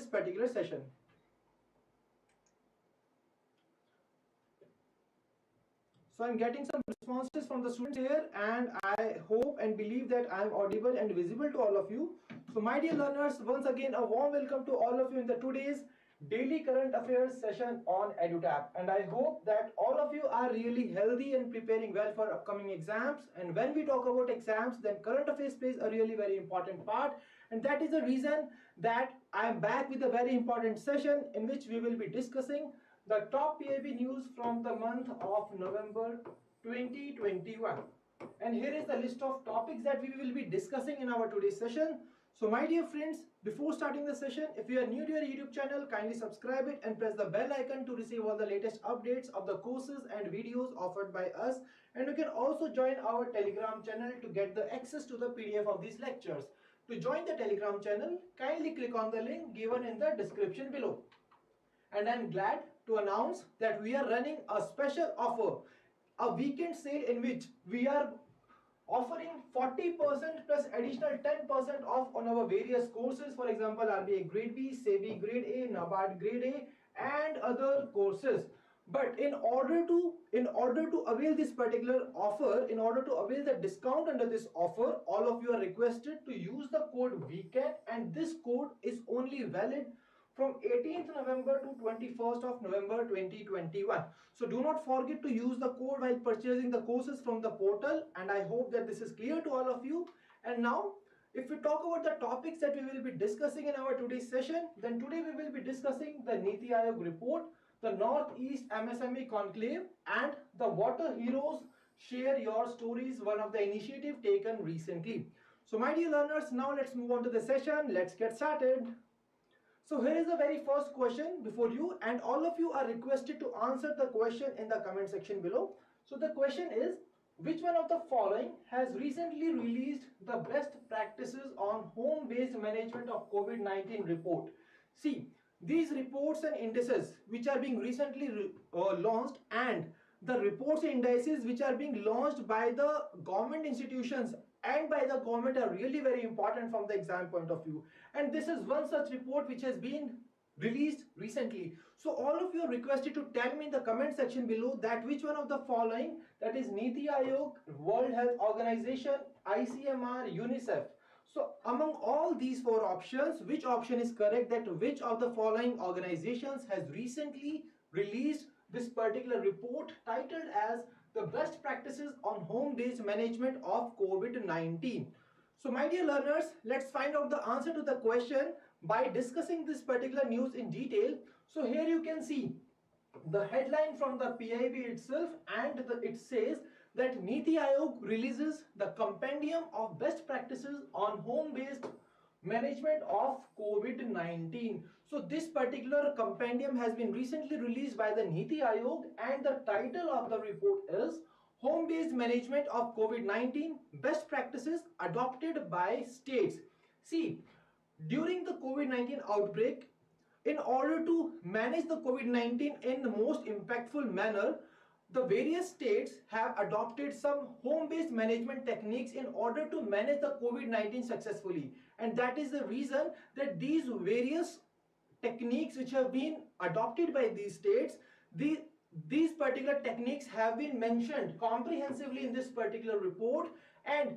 this particular session. So I'm getting some responses from the students here, and I hope and believe that I'm audible and visible to all of you. So my dear learners, once again a warm welcome to all of you in the today's daily current affairs session on EduTap, and I hope that all of you are really healthy and preparing well for upcoming exams. And when we talk about exams, then current affairs plays a really very important part, and that is the reason that I am back with a very important session in which we will be discussing the top PIB news from the month of November 2021. And here is the list of topics that we will be discussing in our today's session. So my dear friends, before starting the session, if you are new to our YouTube channel, kindly subscribe it and press the bell icon to receive all the latest updates of the courses and videos offered by us. And you can also join our Telegram channel to get the access to the PDF of these lectures. To join the Telegram channel, kindly click on the link given in the description below. And I am glad to announce that we are running a special offer, a weekend sale in which we are offering 40% plus additional 10% off on our various courses. For example, RBI Grade B, SEBI Grade A, NABARD Grade A and other courses. But in order to avail this particular offer, in order to avail the discount under this offer, all of you are requested to use the code weekend, and this code is only valid from 18th November to 21st of November 2021. So do not forget to use the code while purchasing the courses from the portal, and I hope that this is clear to all of you. And now, if we talk about the topics that we will be discussing in our today's session, then today we will be discussing the Niti Aayog report, the Northeast MSME Conclave, and the Water Heroes Share Your Stories, one of the initiative taken recently. So my dear learners, now let's move on to the session. Let's get started. So here is the very first question before you, and all of you are requested to answer the question in the comment section below. So the question is, which one of the following has recently released the best practices on home-based management of COVID-19 report? See, these reports and indices which are being recently launched, and the reports and indices which are being launched by the government institutions and by the government are really very important from the exam point of view. And this is one such report which has been released recently. So all of you are requested to tell me in the comment section below that which one of the following, that is Niti Aayog, World Health Organization, ICMR, UNICEF. So among all these four options, which option is correct, that which of the following organizations has recently released this particular report titled as the best practices on home-based management of COVID-19. So my dear learners, let's find out the answer to the question by discussing this particular news in detail. So here you can see the headline from the PIB itself, and it says that Niti Aayog releases the compendium of best practices on home-based management of COVID-19. So this particular compendium has been recently released by the Niti Aayog, and the title of the report is Home-Based Management of COVID-19 Best Practices Adopted by States. See, during the COVID-19 outbreak, in order to manage the COVID-19 in the most impactful manner, the various states have adopted some home-based management techniques in order to manage the COVID-19 successfully. And that is the reason that these various techniques which have been adopted by these states, these particular techniques have been mentioned comprehensively in this particular report, and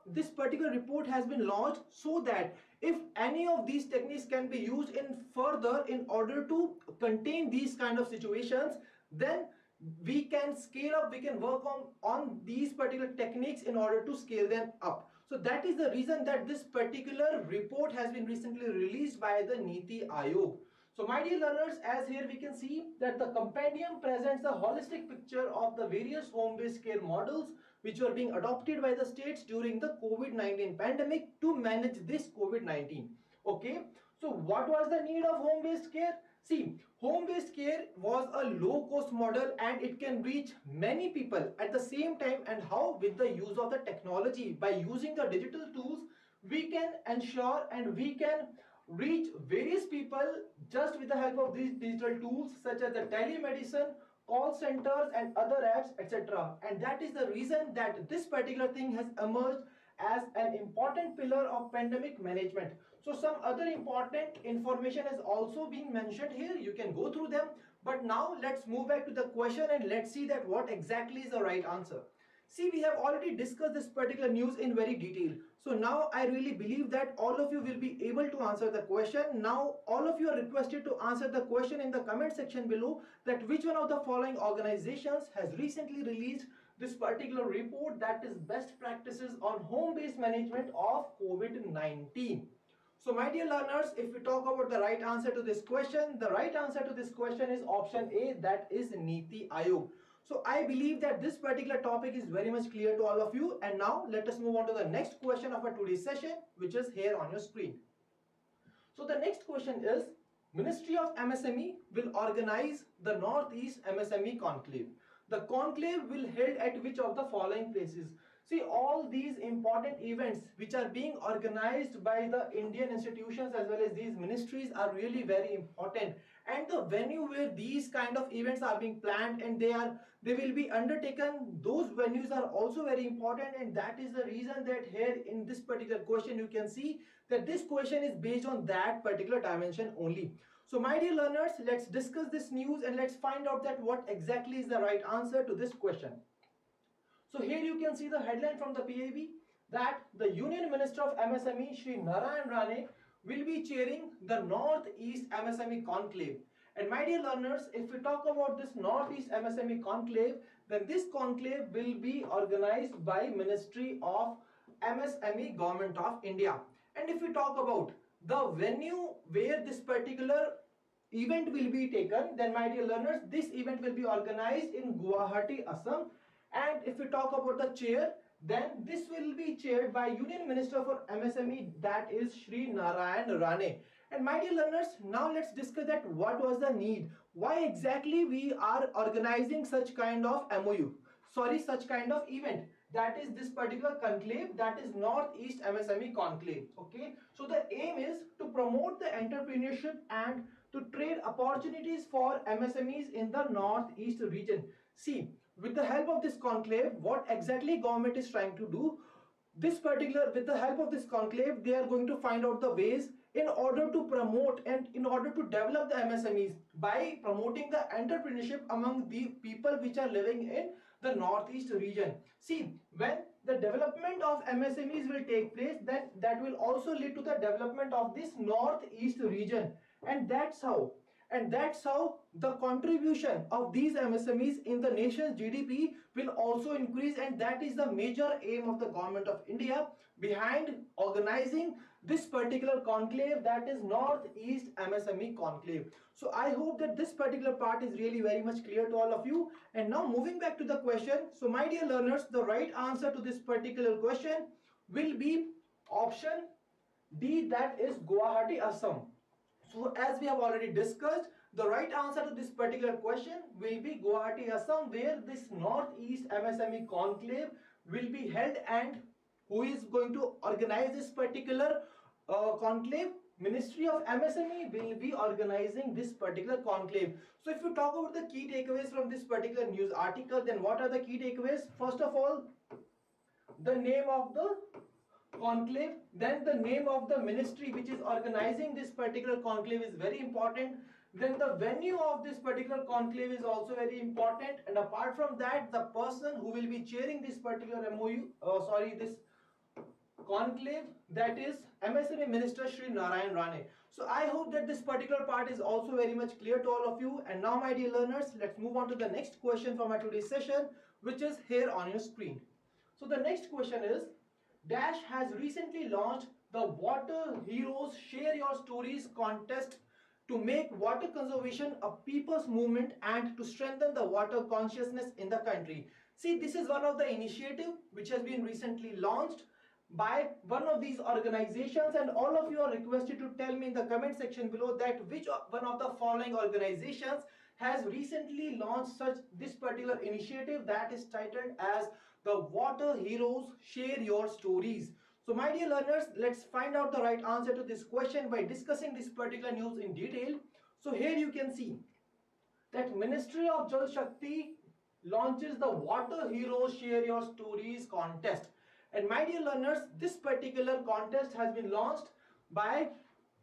this particular report has been launched so that if any of these techniques can be used in further in order to contain these kind of situations, then we can scale up, we can work on these particular techniques in order to scale them up. So that is the reason that this particular report has been recently released by the Niti Aayog. So my dear learners, as here we can see that the compendium presents a holistic picture of the various home-based care models which were being adopted by the states during the COVID-19 pandemic to manage this COVID-19. Okay, so what was the need of home-based care? See, home-based care was a low-cost model, and it can reach many people at the same time. And how? With the use of the technology. By using the digital tools, we can ensure and we can reach various people just with the help of these digital tools such as the telemedicine, call centers and other apps, etc. And that is the reason that this particular thing has emerged as an important pillar of pandemic management. So some other important information has also been mentioned here. You can go through them. But now let's move back to the question and let's see that what exactly is the right answer. See, we have already discussed this particular news in very detail. So now I really believe that all of you will be able to answer the question. Now all of you are requested to answer the question in the comment section below, that which one of the following organizations has recently released this particular report, that is best practices on home-based management of COVID-19. So my dear learners, if we talk about the right answer to this question, the right answer to this question is option A, that is Niti Aayog. So I believe that this particular topic is very much clear to all of you. And now let us move on to the next question of our today's session, which is here on your screen. So the next question is, Ministry of MSME will organize the Northeast MSME Conclave. The conclave will held at which of the following places? See, all these important events which are being organized by the Indian institutions as well as these ministries are really very important, and the venue where these kind of events are being planned and they will be undertaken, those venues are also very important. And that is the reason that here in this particular question you can see that this question is based on that particular dimension only. So my dear learners, let's discuss this news and let's find out that what exactly is the right answer to this question. So here you can see the headline from the PIB that the Union Minister of MSME Shri Narayan Rane will be chairing the Northeast MSME Conclave. And my dear learners, if we talk about this Northeast MSME Conclave, then this conclave will be organized by Ministry of MSME Government of India. And if we talk about the venue where this particular event will be taken, then my dear learners, this event will be organized in Guwahati, Assam. And if we talk about the chair, then this will be chaired by Union Minister for MSME, that is Shri Narayan Rane. And my dear learners, now let's discuss that what was the need. Why exactly we are organizing such kind of such kind of event. That is this particular conclave, that is Northeast MSME Conclave. Okay, so the aim is to promote the entrepreneurship and to trade opportunities for MSMEs in the Northeast region. See, with the help of this conclave, what exactly government is trying to do, with the help of this conclave, they are going to find out the ways in order to promote and in order to develop the MSMEs by promoting the entrepreneurship among the people which are living in the Northeast region. See, when the development of MSMEs will take place, then that will also lead to the development of this Northeast region. And that's how the contribution of these MSMEs in the nation's GDP will also increase, and that is the major aim of the government of India behind organizing this particular conclave, that is Northeast MSME Conclave. So I hope that this particular part is really very much clear to all of you. And now moving back to the question, so my dear learners, the right answer to this particular question will be option D, that is Guwahati, Assam. So as we have already discussed, the right answer to this particular question will be Guwahati, Assam, where this Northeast MSME Conclave will be held. And who is going to organize this particular conclave? Ministry of MSME will be organizing this particular conclave. So if you talk about the key takeaways from this particular news article, then what are the key takeaways? First of all, the name of the conclave, then the name of the ministry which is organizing this particular conclave is very important. Then the venue of this particular conclave is also very important. And apart from that, the person who will be chairing this particular this conclave, that is MSME Minister Shri Narayan Rane. So I hope that this particular part is also very much clear to all of you. And now my dear learners, let's move on to the next question for my today's session, which is here on your screen. So the next question is, Dash has recently launched the Water Heroes Share Your Stories contest to make water conservation a people's movement and to strengthen the water consciousness in the country. See, this is one of the initiative which has been recently launched by one of these organizations, and all of you are requested to tell me in the comment section below that which one of the following organizations has recently launched this particular initiative that is titled as the Water Heroes Share Your Stories. So my dear learners, let's find out the right answer to this question by discussing this particular news in detail. So here you can see that Ministry of Jal Shakti launches the Water Heroes Share Your Stories contest. And my dear learners, this particular contest has been launched by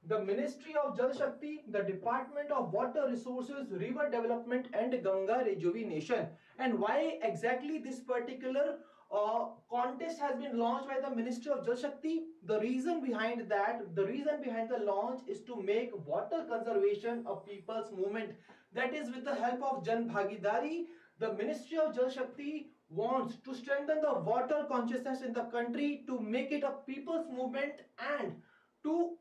the Ministry of Jal Shakti, the Department of Water Resources, River Development and Ganga Rejuvenation. And why exactly this particular contest has been launched by the Ministry of Jal Shakti? The reason behind the launch is to make water conservation a people's movement. That is, with the help of Jan Bhagidari, the Ministry of Jal Shakti wants to strengthen the water consciousness in the country, to make it a people's movement, and to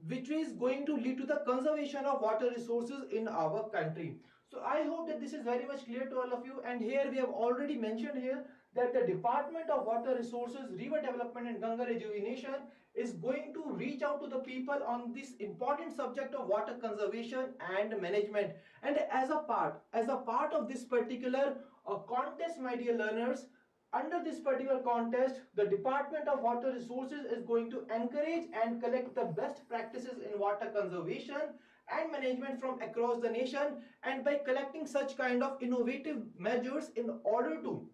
which is going to lead to the conservation of water resources in our country. So I hope that this is very much clear to all of you. And here we have already mentioned here that the Department of Water Resources, River Development and Ganga Rejuvenation is going to reach out to the people on this important subject of water conservation and management. And as a part of this particular contest, my dear learners, under this particular contest, the Department of Water Resources is going to encourage and collect the best practices in water conservation and management from across the nation, and by collecting such kind of innovative measures in order to,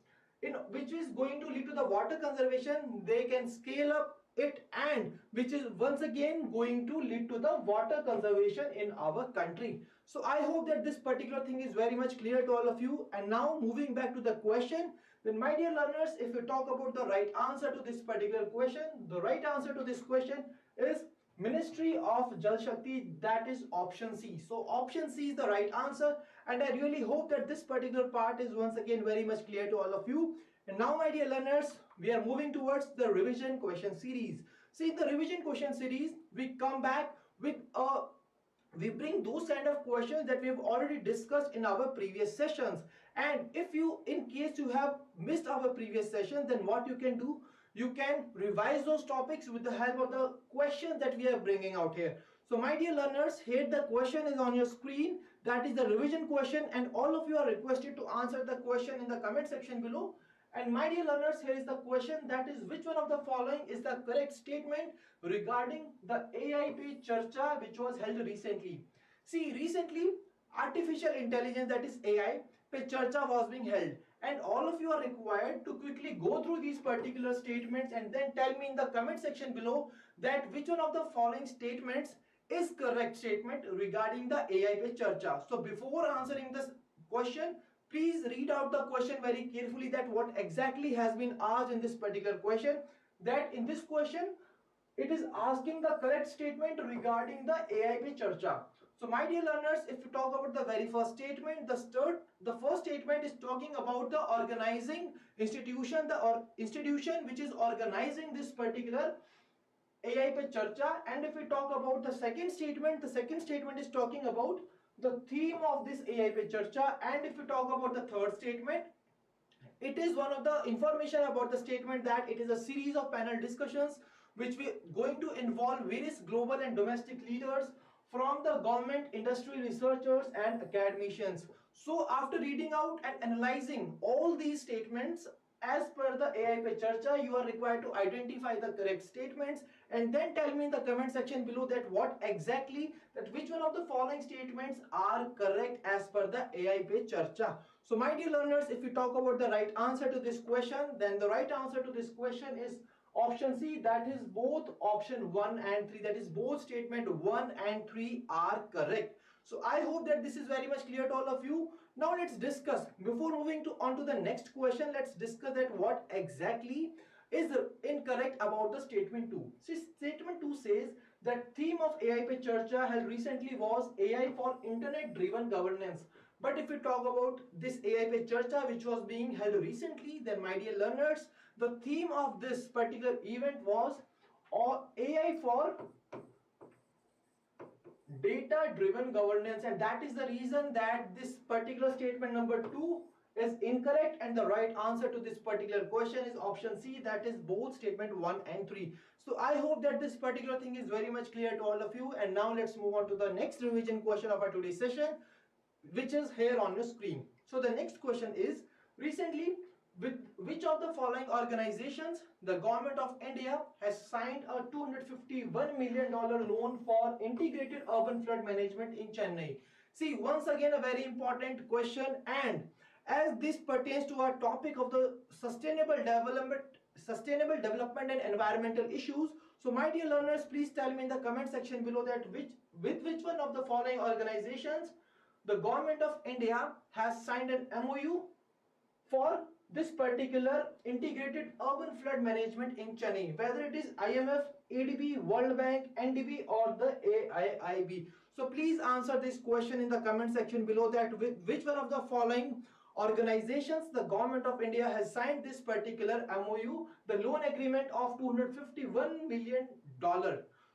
which is going to lead to the water conservation, they can scale up it, and which is once again going to lead to the water conservation in our country. So I hope that this particular thing is very much clear to all of you. And now moving back to the question, then my dear learners, if you talk about the right answer to this particular question, the right answer to this question is Ministry of Jal Shakti, that is option C. So option C is the right answer, and I really hope that this particular part is once again very much clear to all of you. And now my dear learners, we are moving towards the revision question series. See, in the revision question series, we come back with we bring those kind of questions that we have already discussed in our previous sessions. And if you, in case you have missed our previous session, then what you can do, you can revise those topics with the help of the questions that we are bringing out here. So my dear learners, here the question is on your screen. That is the revision question, and all of you are requested to answer the question in the comment section below. And my dear learners, here is the question, that is, which one of the following is the correct statement regarding the AI Pe Charcha which was held recently? See, recently artificial intelligence, that is AI Pe Charcha, was being held, and all of you are required to quickly go through these particular statements and then tell me in the comment section below that which one of the following statements is correct statement regarding the AI Pe Charcha. So before answering this question, please read out the question very carefully, that what exactly has been asked in this particular question. That in this question, it is asking the correct statement regarding the AI Pe Charcha. So my dear learners, if you talk about the very first statement, the first statement is talking about the organizing institution, institution which is organizing this particular AI Pe Charcha. And if we talk about the second statement is talking about the theme of this AI Pe Charcha. And if we talk about the third statement, it is one of the information about the statement that it is a series of panel discussions which we going to involve various global and domestic leaders from the government, industry, researchers and academicians. So after reading out and analyzing all these statements as per the AI Pe Charcha, you are required to identify the correct statements and then tell me in the comment section below that what exactly, that which one of the following statements are correct as per the AI Pe Charcha. So my dear learners, if you talk about the right answer to this question, then the right answer to this question is option C, that is both option 1 and 3, that is both statement 1 and 3 are correct. So I hope that this is very much clear to all of you. Now let's discuss, before moving on to the next question, let's discuss that what exactly is incorrect about the statement 2. See, statement 2 says that theme of AI Pe Charcha held recently was AI for internet driven governance. But if we talk about this AI Pe Charcha which was being held recently, then my dear learners, the theme of this particular event was AI for data driven governance, and that is the reason that this particular statement number 2 is incorrect, and the right answer to this particular question is option C, that is both statement 1 and 3. So I hope that this particular thing is very much clear to all of you. And now let's move on to the next revision question of our today's session, which is here on your screen. So the next question is, recently with which of the following organizations the government of India has signed a $251 million loan for integrated urban flood management in Chennai? See, once again a very important question, and as this pertains to our topic of the sustainable development and environmental issues, So my dear learners, please tell me in the comment section below that with which one of the following organizations the government of India has signed an MOU for this particular integrated urban flood management in Chennai, whether it is IMF, ADB, World Bank, NDB or the AIIB. So please answer this question in the comment section below that with which one of the following organizations the government of India has signed this particular MOU, the loan agreement of $251 million.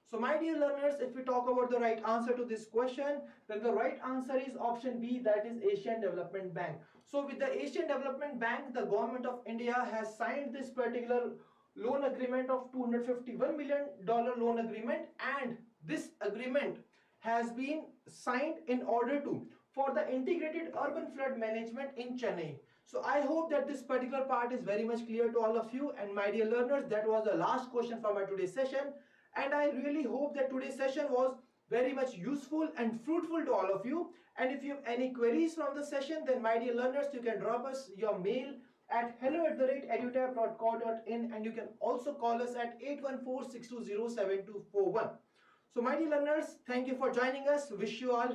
So my dear learners, if we talk about the right answer to this question, then the right answer is option B, that is Asian Development Bank. So with the Asian Development Bank, the government of India has signed this particular loan agreement of $251 million loan agreement, and this agreement has been signed in order to for the integrated urban flood management in Chennai. So I hope that this particular part is very much clear to all of you. And my dear learners, that was the last question for my today's session. And I really hope that today's session was very much useful and fruitful to all of you. And if you have any queries from the session, then my dear learners, you can drop us your mail at hello@edutap.co.in, and you can also call us at 814-620-7241. So my dear learners, thank you for joining us. Wish you all